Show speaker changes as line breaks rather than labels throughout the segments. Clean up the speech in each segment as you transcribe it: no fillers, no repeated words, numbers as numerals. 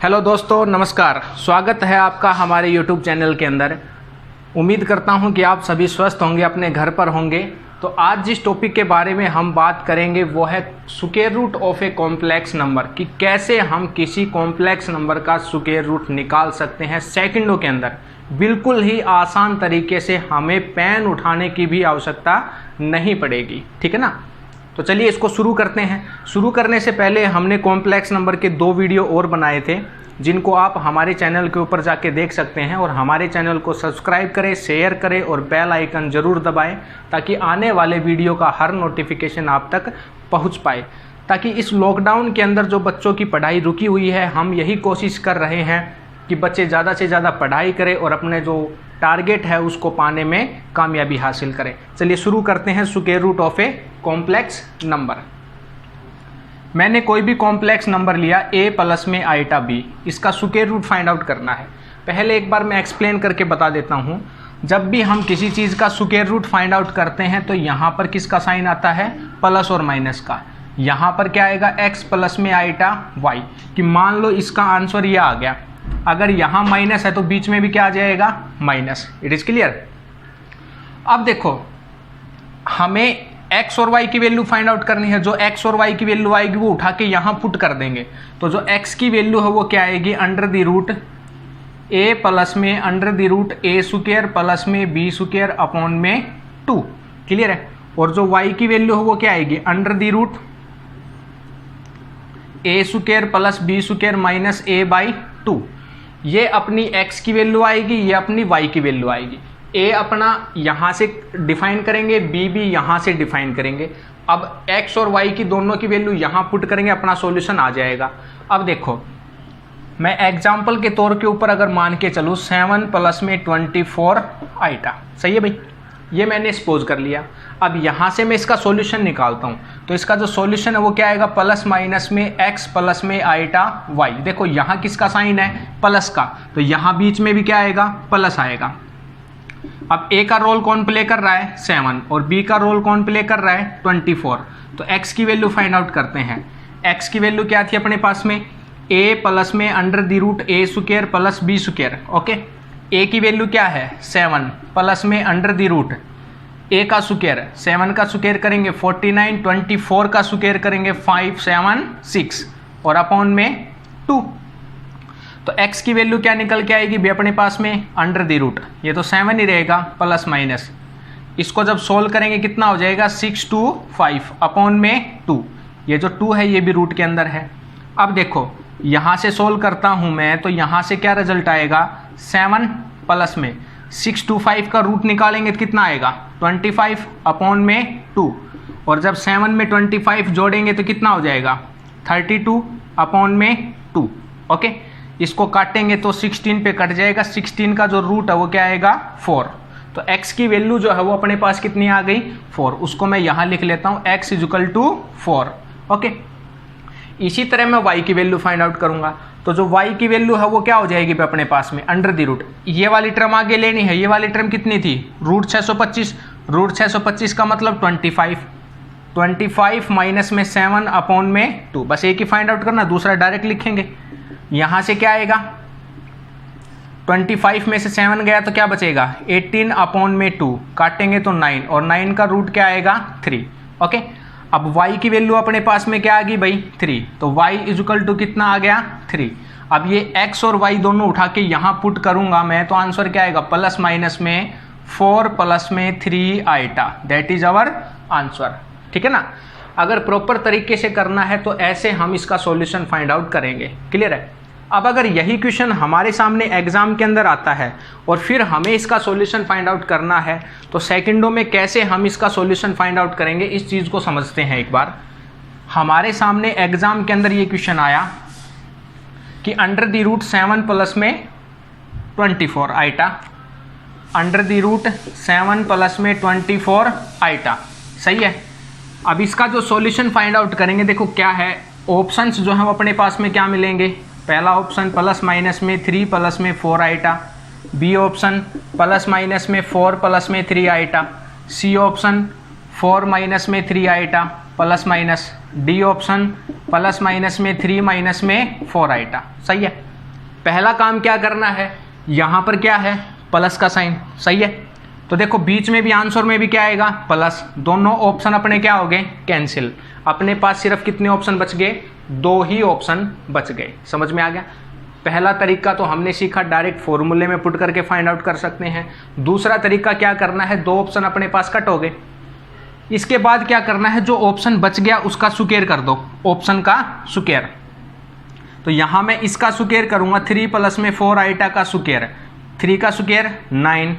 Hello दोस्तों, नमस्कार। स्वागत है आपका हमारे यूट्यूब चैनल के अंदर। उम्मीद करता हूं कि आप सभी स्वस्थ होंगे, अपने घर पर होंगे। तो आज जिस टॉपिक के बारे में हम बात करेंगे वो है square root of a complex number, कि कैसे हम किसी कॉम्प्लेक्स नंबर का स्क्वायर रूट निकाल सकते हैं सेकंडों के अंदर। बिल्कुल ही आसान तरीके से, हमें पेन उठाने की भी आवश्यकता नहीं पड़ेगी। ठीक है ना? तो चलिए इसको शुरू करते हैं। शुरू करने से पहले हमने कॉम्प्लेक्स नंबर के 2 वीडियो और बनाए थे, जिनको आप हमारे चैनल के ऊपर जाके देख सकते हैं। और हमारे चैनल को सब्सक्राइब करें, शेयर करें और बेल आइकन ज़रूर दबाएं, ताकि आने वाले वीडियो का हर नोटिफिकेशन आप तक पहुंच पाए। ताकि इस लॉकडाउन के अंदर जो बच्चों की पढ़ाई रुकी हुई है, हम यही कोशिश कर रहे हैं कि बच्चे ज़्यादा से ज़्यादा पढ़ाई करें और अपने जो टारगेट है उसको पाने में कामयाबी हासिल करें। चलिए शुरू करते हैं square root of a complex number. मैंने कोई भी कॉम्प्लेक्स नंबर लिया a प्लस में आइटा b, इसका स्क्वायर रूट फाइंड आउट करना है। पहले एक बार मैं एक्सप्लेन करके बता देता हूँ। जब भी हम किसी चीज़ का स्क्वायर रूट फाइंड आउट करते हैं तो यहाँ पर किसका साइन आता है? प्लस और माइनस का। यहाँ पर क्या आएगा? x प्लस में आइटा y, कि मान लो इसका आंसर ये आ गया। अगर यहाँ माइनस है तो बीच में भी क्या आ जाएगा? माइनस। It is clear? अब देखो, हमें x और y की वैल्यू फाइंड आउट करनी है। जो x और y की वैल्यू आएगी वो उठा के यहाँ पुट कर देंगे। तो जो x की वैल्यू है वो क्या आएगी? Under the root a plus में under the root a square plus में b स्क्वायर अपॉन में 2। क्लियर है? और जो y की वैल्यू है वो क्या आएगी? Under the root a square plus b square minus a by 2। ये अपनी x की वैल्यू आएगी, ये अपनी y की वैल्यू आएगी। a अपना यहाँ से डिफाइन करेंगे, b भी यहाँ से डिफाइन करेंगे। अब x और y की दोनों की वैल्यू यहाँ पुट करेंगे, अपना सॉल्यूशन आ जाएगा। अब देखो, मैं एग्जाम्पल के तौर के ऊपर अगर मान के चलूँ 7 प्लस में 24 आइटा, सही है भाई? ये मैंने सपोज कर लिया। अब यहाँ से मैं इसका सॉल्यूशन निकालता हूँ, तो इसका जो सॉल्यूशन है वो क्या आएगा? प्लस माइनस में x प्लस में आइटा y। देखो यहाँ किसका साइन है? प्लस का, तो यहाँ बीच में भी क्या आएगा? प्लस आएगा। अब a का रोल कौन प्ले कर रहा है? 7, और b का रोल कौन प्ले कर रहा है? 24। तो x की वैल्यू फाइंड आउट करते हैं। x की वैल्यू क्या थी अपने पास में? a प्लस में under the root a square plus b square. Okay, a की वैल्यू क्या है? 7 प्लस में अंडर द रूट a का स्क्वायर, 7 का स्क्वायर करेंगे 49, 24 का स्क्वायर करेंगे 576 और अपॉन में 2। तो x की वैल्यू क्या निकल के आएगी भी अपने पास में? अंडर द रूट, ये तो 7 ही रहेगा, प्लस माइनस। इसको जब सोल्व करेंगे कितना हो जाएगा? 625 अपॉन में 2। ये जो 2 है ये भी रूट के अंदर है। अब देखो, यहाँ से सोल्व करता हूँ मैं, तो यहाँ से क्या रिजल्ट आएगा? 7 प्लस में 625 का रूट निकालेंगे तो कितना आएगा? 25 अपॉन में 2। और जब 7 में 25 जोड़ेंगे तो कितना हो जाएगा? 32 अपॉन में 2। ओके, इसको काटेंगे तो 16 पे कट जाएगा। 16 का जो रूट है वो क्या आएगा? 4। तो x की वैल्यू जो है वो अपने पास कितनी आ गई? 4। उसको मैं यहाँ लिख लेता हूँ, x = 4। ओके, इसी तरह मैं y की वैल्यू फाइंड आउट करूँगा। तो जो y की वैल्यू है वो क्या हो जाएगी अपने पास में? अंडर द रूट, ये वाली टर्म आगे लेनी है। ये वाली टर्म कितनी थी? रूट 625। रूट 625 का मतलब 25। 25 माइनस में 7 अपॉन में 2। बस एक ही फाइंड आउट करना, दूसरा डायरेक्ट लिखेंगे। यहाँ से क्या आएगा? 25 में से 7 गया तो क्या बचेगा? 18 अपॉन में 2, काटेंगे तो 9, और 9 का रूट क्या आएगा? 3। ओके, अब y की वैल्यू अपने पास में क्या आ गई भाई? 3। तो y = कितना आ गया? 3। अब ये x और y दोनों उठा के यहाँ पुट करूँगा मैं, तो आंसर क्या आएगा? प्लस माइनस में 4 प्लस में 3 iota. That is our answer. ठीक है ना? अगर प्रॉपर तरीके से करना है तो ऐसे हम इसका सॉल्यूशन फाइंड आउट करेंगे। क्लियर है? अब अगर यही क्वेश्चन हमारे सामने एग्जाम के अंदर आता है और फिर हमें इसका सॉल्यूशन फाइंड आउट करना है, तो सेकंडों में कैसे हम इसका सॉल्यूशन फाइंड आउट करेंगे, इस चीज़ को समझते हैं एक बार। हमारे सामने एग्जाम के अंदर ये क्वेश्चन आया कि अंडर द रूट 7 प्लस में 24 iota. Under the root 7 plus में 24 आइटा, सही है? अब इसका जो सॉल्यूशन फाइंड आउट करेंगे, देखो क्या है, ऑप्शंस जो है वो अपने पास में क्या मिलेंगे? पहला ऑप्शन प्लस माइनस में 3 प्लस में 4 iota, B option plus minus में 4 प्लस में 3 आइटा, सी ऑप्शन 4 माइनस में 3 iota plus minus, D option plus minus में 3 माइनस में 4 आइटा। सही है? पहला काम क्या करना है, यहाँ पर क्या है प्लस का साइन, सही है। तो देखो बीच में भी आंसर में भी क्या आएगा प्लस, दोनों ऑप्शन अपने क्या हो गए कैंसिल। अपने पास सिर्फ कितने ऑप्शन बच गए, 2 ही ऑप्शन बच गए। समझ में आ गया। पहला तरीका तो हमने सीखा डायरेक्ट फॉर्मूले में पुट करके फाइंड आउट कर सकते हैं। दूसरा तरीका क्या करना है, 2 ऑप्शन अपने पास कट हो गए, इसके बाद क्या करना है, जो ऑप्शन बच गया उसका स्क्वायर कर दो, ऑप्शन का स्क्वायर। तो यहाँ मैं इसका स्क्वायर करूँगा, 3 प्लस में 4 आइटा का स्क्वायर, 3 का स्क्वायर 9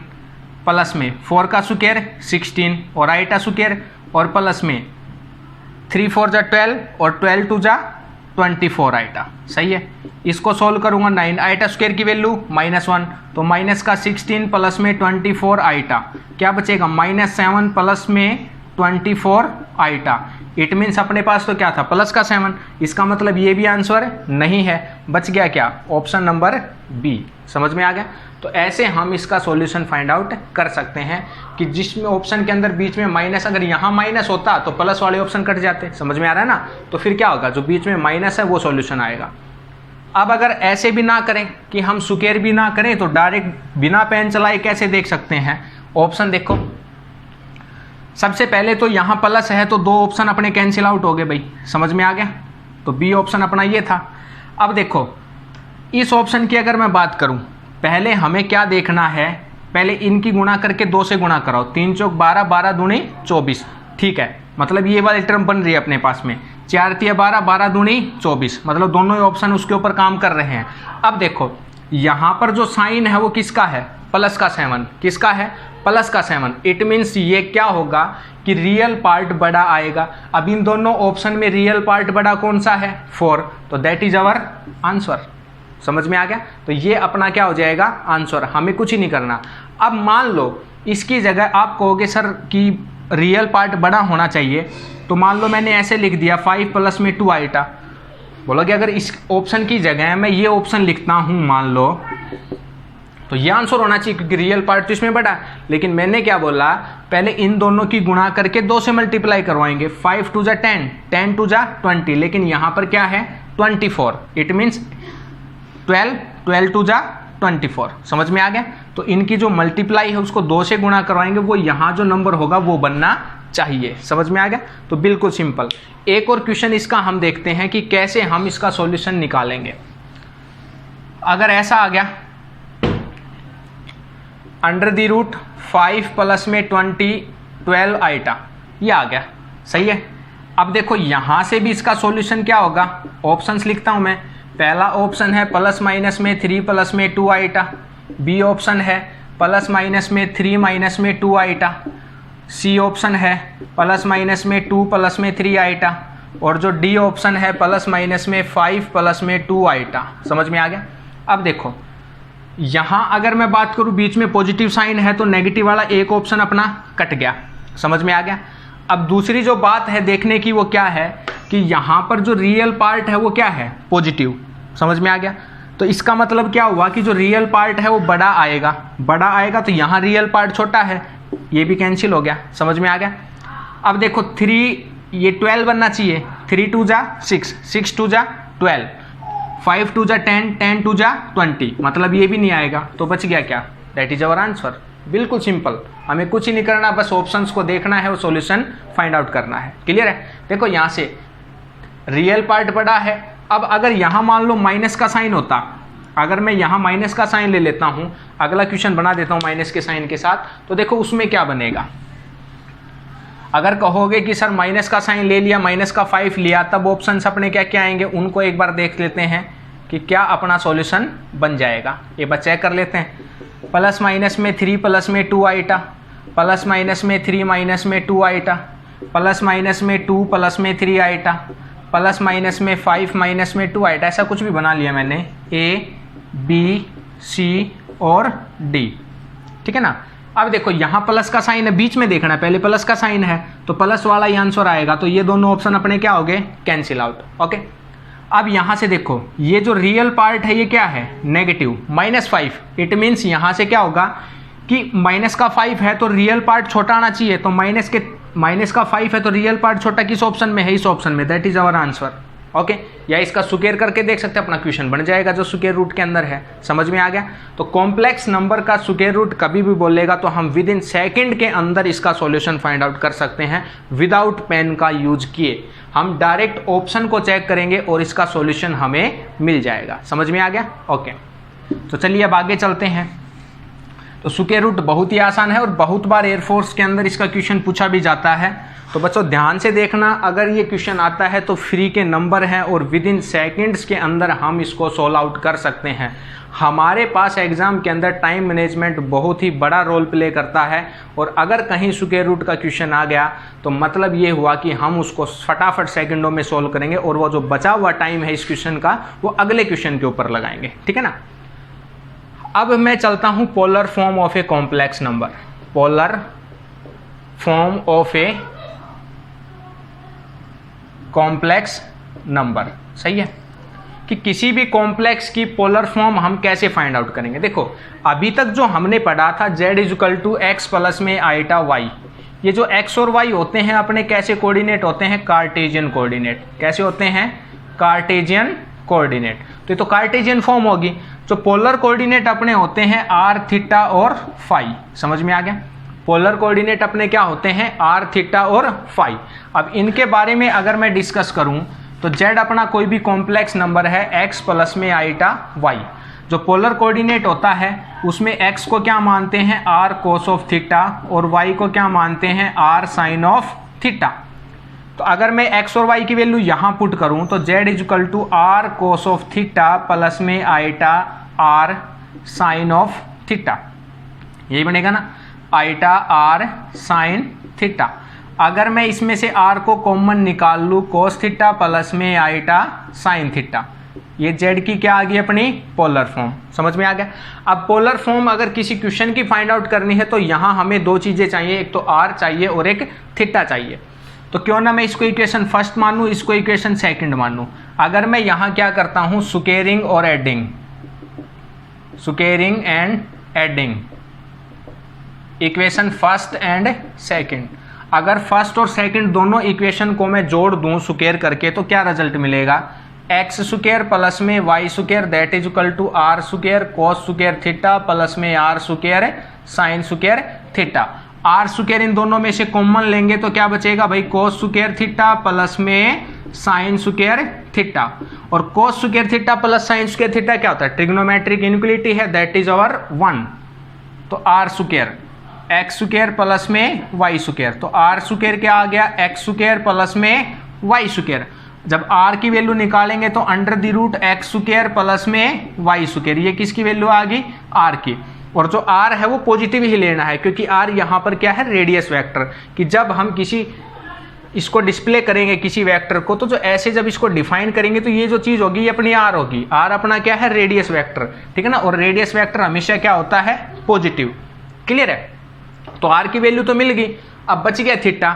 प्लस में 4 का स्क्वायर 16 और आइटा स्क्वायर, और प्लस में 3 4 जा 12 और 12 2 जा 24 आइटा, सही है। इसको सोल्व करूँगा, 9 आइटा स्क्वायर की वैल्यू -1, तो माइनस का 16 प्लस में 24 आइटा, क्या बचेगा -7 प्लस में 24 आइटा। इट मीन्स अपने पास तो क्या था प्लस का 7, इसका मतलब ये भी आंसर नहीं है, बच गया क्या ऑप्शन नंबर बी। समझ में आ गया। तो ऐसे हम इसका सॉल्यूशन फाइंड आउट कर सकते हैं कि जिसमें ऑप्शन के अंदर बीच में माइनस, अगर यहाँ माइनस होता तो प्लस वाले ऑप्शन कट जाते। समझ में आ रहा है ना। तो फिर क्या होगा, जो बीच में माइनस है वो सॉल्यूशन आएगा। अब अगर ऐसे भी ना करें कि हम स्क्वायर भी ना करें, तो डायरेक्ट बिना पेन चलाए कैसे देख सकते हैं। ऑप्शन देखो, सबसे पहले तो यहाँ प्लस है तो 2 ऑप्शन अपने कैंसिल आउट हो गए भाई। समझ में आ गया। तो बी ऑप्शन अपना ये था। अब देखो इस ऑप्शन की अगर मैं बात करूँ, पहले हमें क्या देखना है, पहले इनकी गुणा करके 2 से गुणा कराओ, 3 चौक 12, 12 दूनी 24, ठीक है। मतलब ये वाली टर्म बन रही है अपने पास में, 4 तिया 12, 12 दूनी 24, मतलब दोनों ही ऑप्शन उसके ऊपर काम कर रहे हैं। अब देखो यहाँ पर जो साइन है वो किसका है, प्लस का 7, किसका है प्लस का 7। इट मीन्स ये क्या होगा कि रियल पार्ट बड़ा आएगा। अब इन दोनों ऑप्शन में रियल पार्ट बड़ा कौन सा है 4, तो दैट इज अवर आंसर। समझ में आ गया। तो ये अपना क्या हो जाएगा आंसर, हमें कुछ ही नहीं करना। अब मान लो इसकी जगह आप कहोगे सर कि रियल पार्ट बड़ा होना चाहिए, तो मान लो मैंने ऐसे लिख दिया 5 प्लस में 2 आइटा, बोलोगे अगर इस ऑप्शन की जगह मैं ये ऑप्शन लिखता हूँ मान लो, तो ये आंसर होना चाहिए क्योंकि रियल पार्ट तो इसमें बड़ा। लेकिन मैंने क्या बोला, पहले इन दोनों की गुणा करके 2 से मल्टीप्लाई करवाएंगे, 5 2 जा 10, 10 2 जा 20, लेकिन यहाँ पर क्या है 24, इट मीन्स 12, 12 2 जा 24। समझ में आ गया। तो इनकी जो मल्टीप्लाई है उसको 2 से गुणा करवाएंगे, वो यहाँ जो नंबर होगा वो बनना चाहिए। समझ में आ गया। तो बिल्कुल सिंपल। एक और क्वेश्चन इसका हम देखते हैं कि कैसे हम इसका सॉल्यूशन निकालेंगे। अगर ऐसा आ गया, √5 प्लस में 12 आइटा, ये आ गया, सही है। अब देखो यहाँ से भी इसका सॉल्यूशन क्या होगा, ऑप्शंस लिखता हूँ मैं। पहला ऑप्शन है प्लस माइनस में 3 प्लस में 2 आइटा, बी ऑप्शन है प्लस माइनस में 3 माइनस में 2 आइटा, सी ऑप्शन है प्लस माइनस में 2 प्लस में 3 आइटा, और जो डी ऑप्शन है प्लस माइनस में 5 प्लस में 2 आइटा। समझ में आ गया। अब देखो यहाँ अगर मैं बात करूँ बीच में पॉजिटिव साइन है तो नेगेटिव वाला एक ऑप्शन अपना कट गया। समझ में आ गया। अब दूसरी जो बात है देखने की वो क्या है कि यहाँ पर जो रियल पार्ट है वो क्या है पॉजिटिव। समझ में आ गया। तो इसका मतलब क्या हुआ कि जो रियल पार्ट है वो बड़ा आएगा, बड़ा आएगा तो यहाँ रियल पार्ट छोटा है, ये भी कैंसिल हो गया। समझ में आ गया। अब देखो 3, ये 12 बनना चाहिए, 3 2 जा 6, 6 2 जा 12, 5 2 जा 10, 10 2 जा 20, मतलब ये भी नहीं आएगा। तो बच गया क्या, दैट इज अवर आंसर। बिल्कुल सिंपल, हमें कुछ ही नहीं करना, बस ऑप्शंस को देखना है और सॉल्यूशन फाइंड आउट करना है। क्लियर है। देखो यहाँ से रियल पार्ट बड़ा है। अब अगर यहाँ मान लो माइनस का साइन होता, अगर मैं यहाँ माइनस का साइन ले लेता हूँ, अगला क्वेश्चन बना देता हूँ माइनस के साइन के साथ, तो देखो उसमें क्या बनेगा। अगर कहोगे कि सर माइनस का साइन ले लिया, माइनस का 5 लिया, तब ऑप्शंस अपने क्या क्या आएंगे, उनको एक बार देख लेते हैं कि क्या अपना सॉल्यूशन बन जाएगा। ये बात चेक कर लेते हैं। प्लस माइनस में 3 प्लस में 2 आइटा, प्लस माइनस में 3 माइनस में 2 आइटा, प्लस माइनस में 2 प्लस में 3 आइटा, प्लस माइनस में 5 माइनस में 2 आइटा, ऐसा कुछ भी बना लिया मैंने, ए बी सी और डी। ठीक है ना। अब देखो यहाँ प्लस का साइन है, बीच में देखना है, पहले प्लस का साइन है तो प्लस वाला ही आंसर आएगा। तो ये दोनों ऑप्शन अपने क्या हो गए, कैंसिल आउट। ओके। अब यहाँ से देखो ये जो रियल पार्ट है ये क्या है, नेगेटिव -5। इट मीन्स यहाँ से क्या होगा कि माइनस का 5 है तो रियल पार्ट छोटा आना चाहिए। तो माइनस का 5 है तो रियल पार्ट छोटा किस ऑप्शन में है, इस ऑप्शन में, that is our answer. Okay, या इसका स्क्वायर करके देख सकते हैं, अपना क्वेश्चन बन जाएगा जो स्क्वायर रूट के अंदर है। समझ में आ गया? तो कॉम्प्लेक्स नंबर का स्क्वायर रूट कभी भी बोलेगा तो हम विद इन सेकेंड के अंदर इसका सॉल्यूशन फाइंड आउट कर सकते हैं विदाउट पेन का यूज किए। हम डायरेक्ट ऑप्शन को चेक करेंगे और इसका सॉल्यूशन हमें मिल जाएगा। समझ में आ गया? ओके, तो चलिए अब आगे चलते हैं। तो स्क्वायर रूट बहुत ही आसान है और बहुत बार एयरफोर्स के अंदर इसका क्वेश्चन पूछा भी जाता है। तो बच्चों ध्यान से देखना, अगर ये क्वेश्चन आता है तो फ्री के नंबर हैं और विद इन सेकेंड्स के अंदर हम इसको सॉल्व आउट कर सकते हैं। हमारे पास एग्जाम के अंदर टाइम मैनेजमेंट बहुत ही बड़ा रोल प्ले करता है और अगर कहीं स्क्वायर रूट का क्वेश्चन आ गया तो मतलब ये हुआ कि हम उसको फटाफट सेकंडों में सॉल्व करेंगे और वो जो बचा हुआ टाइम है इस क्वेश्चन का वो अगले क्वेश्चन के ऊपर लगाएंगे। ठीक है ना? अब मैं चलता हूं polar form of a complex number. Polar form of a complex number, सही है कि किसी भी कॉम्प्लेक्स की पोलर फॉर्म हम कैसे फाइंड आउट करेंगे। देखो अभी तक जो हमने पढ़ा था z equal to X plus में आइटा वाई, ये जो x और y होते हैं अपने कैसे कोऑर्डिनेट होते हैं? Cartesian coordinate. कैसे होते हैं? Cartesian coordinate. तो ये तो कार्टेशियन फॉर्म होगी। जो पोलर कोऑर्डिनेट अपने होते हैं r, थीटा और फाई। समझ में आ गया? पोलर कोऑर्डिनेट अपने क्या होते हैं? r, थीटा और फाई। अब इनके बारे में अगर मैं डिस्कस करूं तो z अपना कोई भी कॉम्प्लेक्स नंबर है x प्लस में आइटा y। जो पोलर कोऑर्डिनेट होता है उसमें x को क्या मानते हैं? r कोस ऑफ थीटा और y को क्या मानते हैं? r sine of theta. तो अगर मैं x और y की वैल्यू यहाँ पुट करूँ तो z equal to r cos of theta plus में iota r sine of theta, यही बनेगा ना? Iota r sine theta. अगर मैं इसमें से r को कॉमन निकाल लूँ, कोस थीटा प्लस में आइटा साइन थीटा, ये z की क्या आ गई? अपनी पोलर फॉर्म। समझ में आ गया? अब पोलर फॉर्म अगर किसी क्वेश्चन की फाइंड आउट करनी है तो यहाँ हमें दो चीज़ें चाहिए, एक तो r चाहिए और एक थीटा चाहिए। तो क्यों ना मैं इसको इक्वेशन फर्स्ट मानूँ, इसको इक्वेशन सेकंड मानूँ। अगर मैं यहाँ क्या करता हूँ? स्क्वेयरिंग और adding, squaring and adding, equation first and second. अगर फर्स्ट और सेकंड दोनों इक्वेशन को मैं जोड़ दूं स्क्वायर करके तो क्या रिजल्ट मिलेगा? एक्स स्क्वायर प्लस में Y square that is equal to r square cos square theta plus में r square sine square theta. R square इन दोनों में से कॉमन लेंगे तो क्या बचेगा भाई? कोस स्क्वायर थीटा प्लस में साइन स्क्वायर थीटा। और cos square theta plus sine square theta क्या होता है? ट्रिग्नोमेट्रिक इनइक्वालिटी है, दैट इज आवर 1। तो are square x square plus में वाई स्क्वायर, तो आर स्क्वायर क्या आ गया? एक्स स्क्वायर प्लस में वाई स्क्वायर। जब आर की वैल्यू निकालेंगे तो under the root X square plus में वाई स्क्वायर, ये किसकी वैल्यू आ गई? आर की। और जो आर है वो पॉजिटिव ही लेना है क्योंकि आर यहाँ पर क्या है? Radius vector. कि जब हम किसी इसको डिस्प्ले करेंगे किसी वेक्टर को तो जो ऐसे जब इसको डिफाइन करेंगे तो ये जो चीज़ होगी ये अपनी आर होगी। आर अपना क्या है? Radius vector. ठीक है ना? और रेडियस वेक्टर हमेशा क्या होता है? पॉजिटिव। क्लियर है? तो आर की वैल्यू तो मिल गई, अब बच गया थीटा।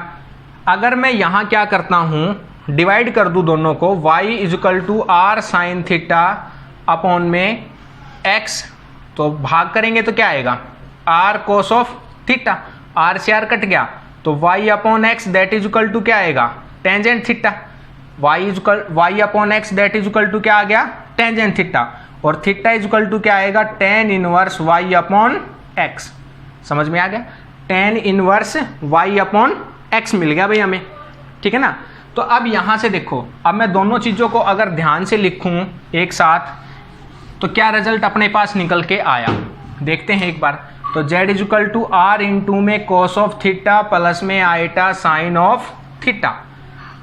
अगर मैं यहाँ क्या करता हूँ? डिवाइड कर दूँ दोनों को, y is equal to R sine theta upon में x, तो भाग करेंगे तो क्या आएगा? r cos of theta, r से r कट गया तो y upon X that is equal to क्या आएगा? Tangent theta. y upon X that is equal to क्या आ गया? Tangent theta. और थीटा इज इक्वल टू क्या आएगा? Tan inverse y upon X. समझ में आ गया? Tan inverse y upon x मिल गया भाई हमें। ठीक है ना? तो अब यहाँ से देखो, अब मैं दोनों चीज़ों को अगर ध्यान से लिखूँ एक साथ तो क्या रिजल्ट अपने पास निकल के आया, देखते हैं एक बार। तो z is equal to R into में कोस ऑफ थीटा प्लस में आइटा साइन ऑफ थीटा।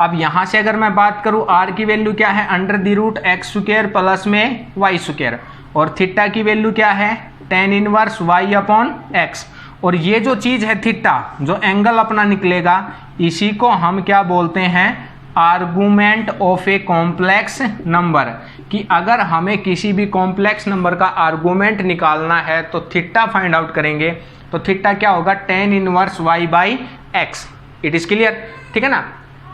अब यहाँ से अगर मैं बात करूँ r की वैल्यू क्या है? Under the root X square plus में वाई स्क्वायर। और थीटा की वैल्यू क्या है? Tan inverse y upon X. और ये जो चीज़ है थीटा, जो एंगल अपना निकलेगा, इसी को हम क्या बोलते हैं? Argument of a complex number. कि अगर हमें किसी भी कॉम्प्लेक्स नंबर का आर्गूमेंट निकालना है तो थीटा फाइंड आउट करेंगे। तो थीटा क्या होगा? Ten inverse y by x. It is clear? ठीक है ना?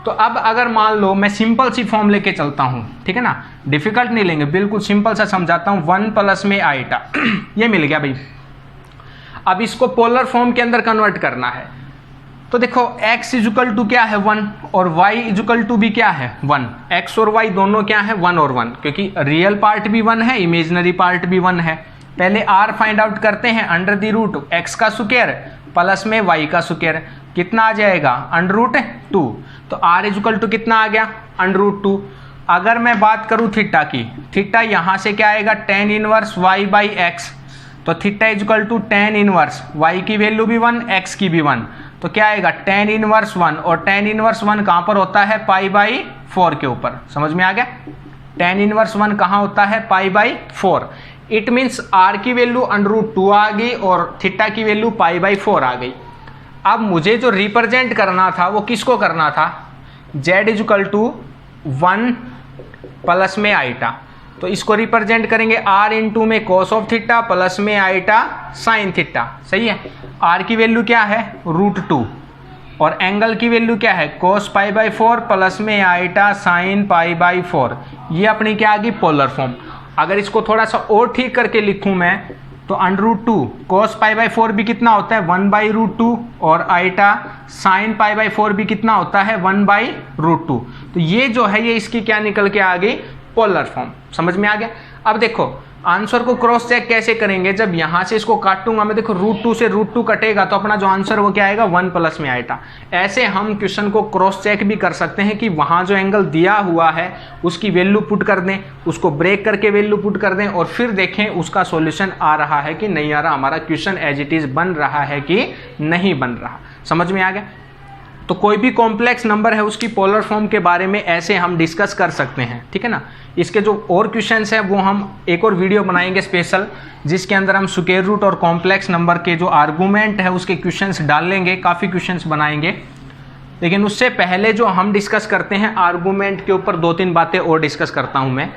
तो अब अगर मान लो मैं सिंपल सी फॉर्म लेके चलता हूँ, ठीक है ना? डिफिकल्ट नहीं लेंगे, बिल्कुल सिंपल सा समझाता हूँ। 1 प्लस में आइटा ये मिल गया भाई। अब इसको पोलर फॉर्म के अंदर कन्वर्ट करना है। तो देखो x इजुकल टू क्या है 1 और y इजुकल टू भी क्या है 1। x और y दोनों क्या है 1 और 1, क्योंकि रियल पार्ट भी 1 है, इमेजिनरी पार्ट भी 1 है। पहले r फाइंड आउट करते हैं, अंडर द रूट x का स्क्वायर प्लस में y का स्क्वायर कितना आ जाएगा अंडर रूट 2। तो r इजुकल टू कितना आ गया अंडर रूट 2। अगर मैं बात करूं थीटा की, थीटा यहां से क्या आएगा tan inverse y by x, तो theta equal to tan inverse y की वैल्यू भी 1 x की भी 1, तो क्या आएगा tan इनवर्स 1, और tan इनवर्स 1 कहां पर होता है पाई बाई 4 के ऊपर। समझ में आ गया, tan इनवर्स 1 कहां होता है पाई बाई 4। इट मीन्स r की वैल्यू अंडर रूट 2 आ गई और थीटा की वैल्यू पाई बाई 4 आ गई। अब मुझे जो रिप्रेजेंट करना था वो किसको करना था, z इजुकल टू 1 प्लस में आइटा, तो इसको रिप्रेजेंट करेंगे r इंटू में कॉस ऑफ थीटा प्लस में आइटा साइन थीटा। सही है, r की वैल्यू क्या है रूट 2 और एंगल की वैल्यू क्या है कॉस पाई बाई 4 प्लस में आइटा साइन पाई बाई 4। ये अपनी क्या आ गई पोलर फॉर्म। अगर इसको थोड़ा सा और ठीक करके लिखूं मैं तो under root 2 cos pi by 4 भी कितना होता है 1 बाई रूट 2 और आइटा साइन पाई बाई 4 भी कितना होता है 1 बाई रूट 2। तो ये जो है ये इसकी क्या निकल के आ गई पोलर फॉर्म। समझ में आ गया। अब देखो आंसर को क्रॉस चेक कैसे करेंगे, जब यहां से इसको काटूंगा मैं, देखो रूट 2 से रूट 2 कटेगा तो अपना जो आंसर वो क्या आएगा 1 प्लस में आएगा। ऐसे हम क्वेश्चन को क्रॉस चेक भी कर सकते हैं कि वहां जो एंगल दिया हुआ है उसकी वैल्यू पुट कर दें, उसको ब्रेक करके वैल्यू पुट कर दें और फिर देखें उसका सॉल्यूशन आ रहा है कि नहीं आ रहा, हमारा क्वेश्चन एज इट इज बन रहा है कि नहीं बन रहा। समझ में आ गया। तो कोई भी कॉम्प्लेक्स नंबर है उसकी पोलर फॉर्म के बारे में ऐसे हम डिस्कस कर सकते हैं, ठीक है ना। इसके जो और क्वेश्चंस हैं वो हम एक और वीडियो बनाएंगे स्पेशल, जिसके अंदर हम स्क्वायर रूट और कॉम्प्लेक्स नंबर के जो आर्गूमेंट है उसके क्वेश्चंस डाल लेंगे, काफ़ी क्वेश्चंस बनाएंगे। लेकिन उससे पहले जो हम डिस्कस करते हैं आर्गूमेंट के ऊपर 2-3 बातें और डिस्कस करता हूँ मैं।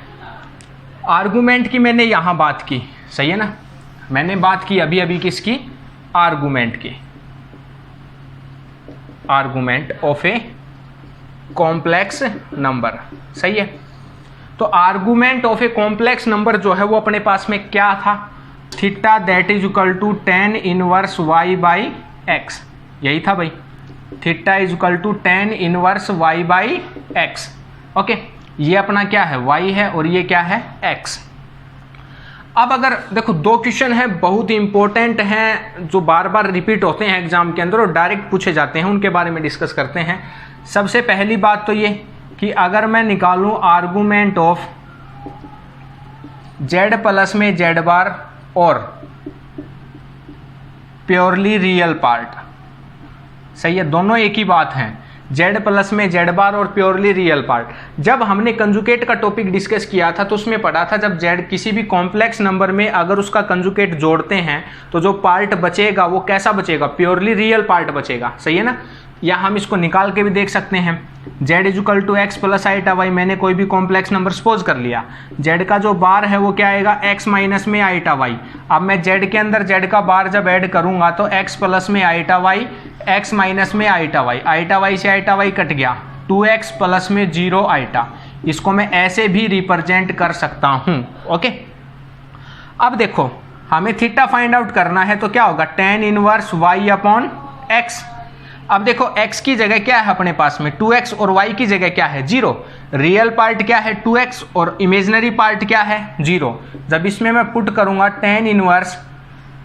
आर्गूमेंट की मैंने यहाँ बात की, सही है ना, मैंने बात की अभी अभी किसकी, आर्गूमेंट की, argument of a complex number. सही है। तो argument of a complex number जो है वो अपने पास में क्या था, theta that is equal to tan inverse y by X, यही था भाई, theta is equal to tan inverse y by X. Okay, ये अपना क्या है y है और ये क्या है x। अब अगर देखो दो क्वेश्चन हैं बहुत इंपॉर्टेंट हैं जो बार बार रिपीट होते हैं एग्जाम के अंदर और डायरेक्ट पूछे जाते हैं, उनके बारे में डिस्कस करते हैं। सबसे पहली बात तो ये कि अगर मैं निकालूं आर्गूमेंट ऑफ z प्लस में z बार और प्योरली रियल पार्ट, सही है, दोनों एक ही बात है, z प्लस में z बार और प्योरली रियल पार्ट। जब हमने कंजुगेट का टॉपिक डिस्कस किया था तो उसमें पढ़ा था जब z किसी भी कॉम्प्लेक्स नंबर में अगर उसका कंजुगेट जोड़ते हैं तो जो पार्ट बचेगा वो कैसा बचेगा, प्योरली रियल पार्ट बचेगा। सही है ना। या हम इसको निकाल के भी देख सकते हैं, z equal to X plus iota Y, मैंने कोई भी कॉम्प्लेक्स नंबर सपोज कर लिया, z का जो बार है वो क्या आएगा x माइनस में आइटा वाई। अब मैं z के अंदर z का बार जब ऐड करूंगा तो x प्लस में आइटा वाई, x माइनस में आइटा वाई से आइटा वाई कट गया, 2x प्लस में 0 आइटा। इसको मैं ऐसे भी रिप्रेजेंट कर सकता हूं। ओके, अब देखो हमें थीटा फाइंड आउट करना है तो क्या होगा tan inverse y upon x। अब देखो x की जगह क्या है अपने पास में 2x और y की जगह क्या है 0। रियल पार्ट क्या है 2x और इमेजिनरी पार्ट क्या है 0। जब इसमें मैं पुट करूंगा tan इनवर्स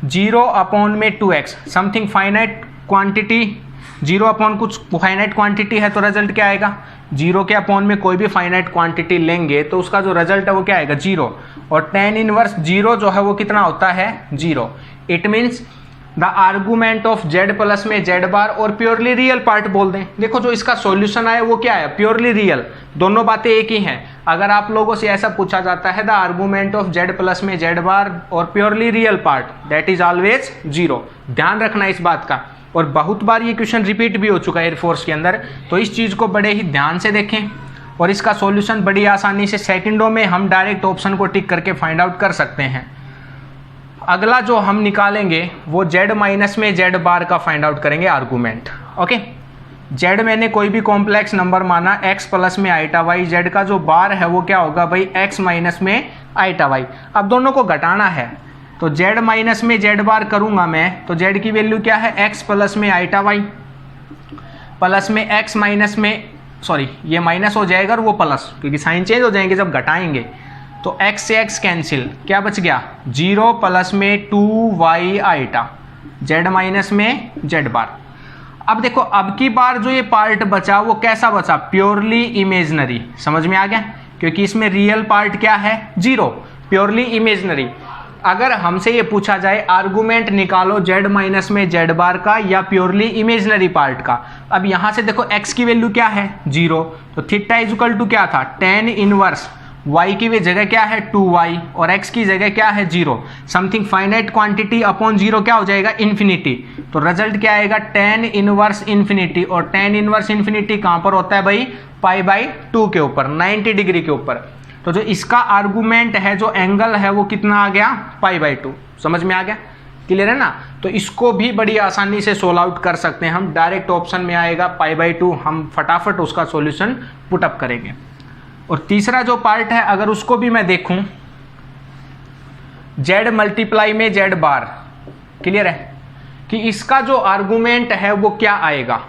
0 अपॉन में 2x, something finite quantity, 0 upon कुछ फाइनाइट क्वांटिटी है तो रिजल्ट क्या आएगा, 0 के अपॉन में कोई भी फाइनाइट क्वांटिटी लेंगे तो उसका जो रिजल्ट है वो क्या आएगा 0। और tan इनवर्स 0 जो है वो कितना होता है 0। It means the argument of z plus में z बार और प्योरली रियल पार्ट बोल दें। देखो जो इसका सॉल्यूशन आया वो क्या है, प्योरली रियल, दोनों बातें एक ही हैं। अगर आप लोगों से ऐसा पूछा जाता है the argument of z plus में z बार और purely real part that is always 0, ध्यान रखना इस बात का। और बहुत बार ये क्वेश्चन रिपीट भी हो चुका है एयरफोर्स के अंदर, तो इस चीज़ को बड़े ही ध्यान से देखें और इसका सॉल्यूशन बड़ी आसानी से सेकंडों में हम डायरेक्ट ऑप्शन को टिक करके फाइंड आउट कर सकते हैं। अगला जो हम निकालेंगे वो z माइनस में z बार का फाइंड आउट करेंगे आर्गूमेंट। ओके, z मैंने कोई भी कॉम्प्लेक्स नंबर माना x प्लस में आइटा वाई, z का जो बार है वो क्या होगा भाई x माइनस में आइटा वाई। अब दोनों को घटाना है तो z माइनस में z बार करूंगा मैं तो z की वैल्यू क्या है x प्लस में आइटा वाई। प्लस में x माइनस में, सॉरी ये माइनस हो जाएगा और वो प्लस, क्योंकि साइन चेंज हो जाएंगे जब घटाएंगे। तो x से x कैंसिल, क्या बच गया 0 प्लस में 2y आइटा, z माइनस में z बार। अब देखो अब की बार जो ये पार्ट बचा वो कैसा बचा, प्योरली इमेजनरी। समझ में आ गया, क्योंकि इसमें रियल पार्ट क्या है 0, प्योरली इमेजनरी। अगर हमसे ये पूछा जाए आर्गुमेंट निकालो z माइनस में z बार का या प्योरली इमेजनरी पार्ट का, अब यहां से देखो x की वैल्यू क्या है 0, तो थीटा इज इक्वल टू क्या था tan इनवर्स y की भी जगह क्या है 2y और x की जगह क्या है 0, समथिंग फाइनाइट क्वांटिटी अपॉन 0 क्या हो जाएगा इन्फिनिटी। तो रिजल्ट क्या आएगा tan इनवर्स इन्फिनिटी, और tan इनवर्स इन्फिनिटी कहां पर होता है भाई, π/2 के ऊपर, 90 डिग्री के ऊपर। तो जो इसका आर्गुमेंट है, जो एंगल है वो कितना आ गया π/2। समझ में आ गया, क्लियर है ना। तो इसको भी बड़ी आसानी से सोल्व आउट कर सकते हैं हम, डायरेक्ट ऑप्शन में आएगा π/2, हम फटाफट उसका सॉल्यूशन पुटअप करेंगे। और तीसरा जो पार्ट है अगर उसको भी मैं देखूं, z मल्टीप्लाई में z बार, क्लियर है कि इसका जो आर्गुमेंट है वो क्या आएगा।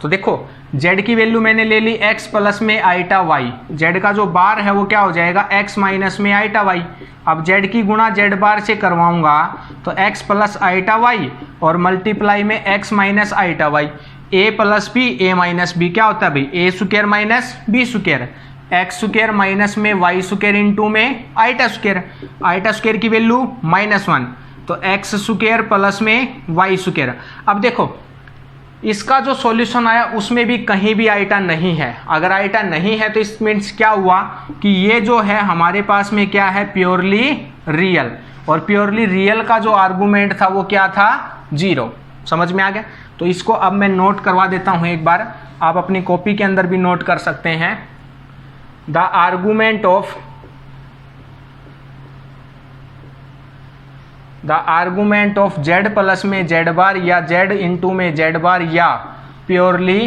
तो देखो z की वैल्यू मैंने ले ली x प्लस में आइटा y, z का जो बार है वो क्या हो जाएगा x माइनस में आइटा y। अब z की गुणा z बार से करवाऊंगा तो x प्लस आइटा y और मल्टीप्लाई में x minus iota y, a plus b a minus b क्या होता है भाई a स्क्वायर माइनस b स्क्वायर, एक्स स्क्वायर माइनस में वाई स्क्वायर इंटू में आइटा स्क्वायर, आइटा स्क्वायर की वैल्यू -1, तो एक्स स्क्वायर प्लस में वाई स्क्वायर। अब देखो इसका जो सॉल्यूशन आया उसमें भी कहीं भी आइटा नहीं है। अगर आइटा नहीं है तो इस मीन्स क्या हुआ कि ये जो है हमारे पास में क्या है प्योरली रियल, और प्योरली रियल का जो आर्गुमेंट था वो क्या था 0। समझ में आ गया। तो इसको अब मैं नोट करवा देता हूं एक बार, आप अपनी कॉपी के अंदर भी नोट कर सकते हैं। The argument of z plus में z बार या z इंटू में z बार या प्योरली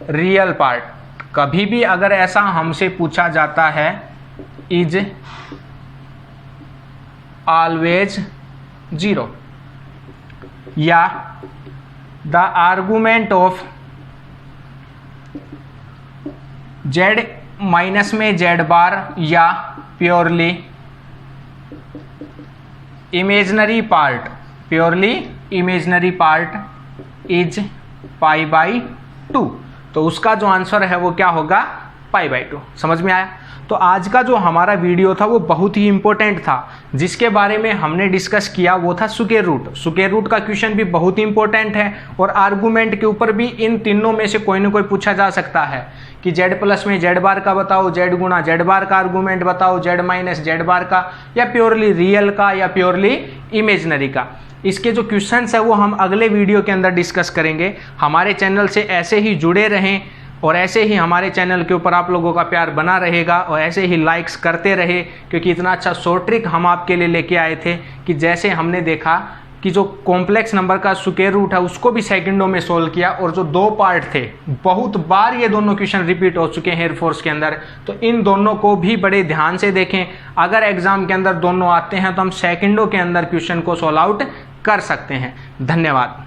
रियल पार्ट, कभी भी अगर ऐसा हमसे पूछा जाता है इज ऑलवेज 0, या the argument of z minus में z बार या purely imaginary part, purely imaginary part is π/2, तो उसका जो आंसर है वो क्या होगा π/2। समझ में आया। तो आज का जो हमारा वीडियो था वो बहुत ही इंपॉर्टेंट था। जिसके बारे में हमने डिस्कस किया वो था स्क्वायर रूट। स्क्वायर रूट का क्वेश्चन भी बहुत ही इंपॉर्टेंट है, और आर्गुमेंट के ऊपर भी इन तीनों में से कोई ना कोई पूछा जा सकता है कि z प्लस में z बार का बताओ, z गुणा z बार का आर्गुमेंट बताओ, z माइनस z बार का, या प्योरली रियल का या प्योरली इमेजनरी का। इसके जो क्वेश्चंस है वो हम अगले वीडियो के अंदर डिस्कस करेंगे। हमारे चैनल से ऐसे ही जुड़े रहें, और ऐसे ही हमारे चैनल के ऊपर आप लोगों का प्यार बना रहेगा, और ऐसे ही लाइक्स करते रहे, क्योंकि इतना अच्छा शॉर्ट ट्रिक हम आपके लिए लेके आए थे कि जैसे हमने देखा कि जो कॉम्प्लेक्स नंबर का स्क्वायर रूट है उसको भी सेकंडों में सोल्व किया, और जो 2 पार्ट थे बहुत बार ये दोनों क्वेश्चन रिपीट हो चुके हैं एयरफोर्स के अंदर, तो इन दोनों को भी बड़े ध्यान से देखें। अगर एग्जाम के अंदर दोनों आते हैं तो हम सेकंडों के अंदर क्वेश्चन को सोल्व आउट कर सकते हैं। धन्यवाद।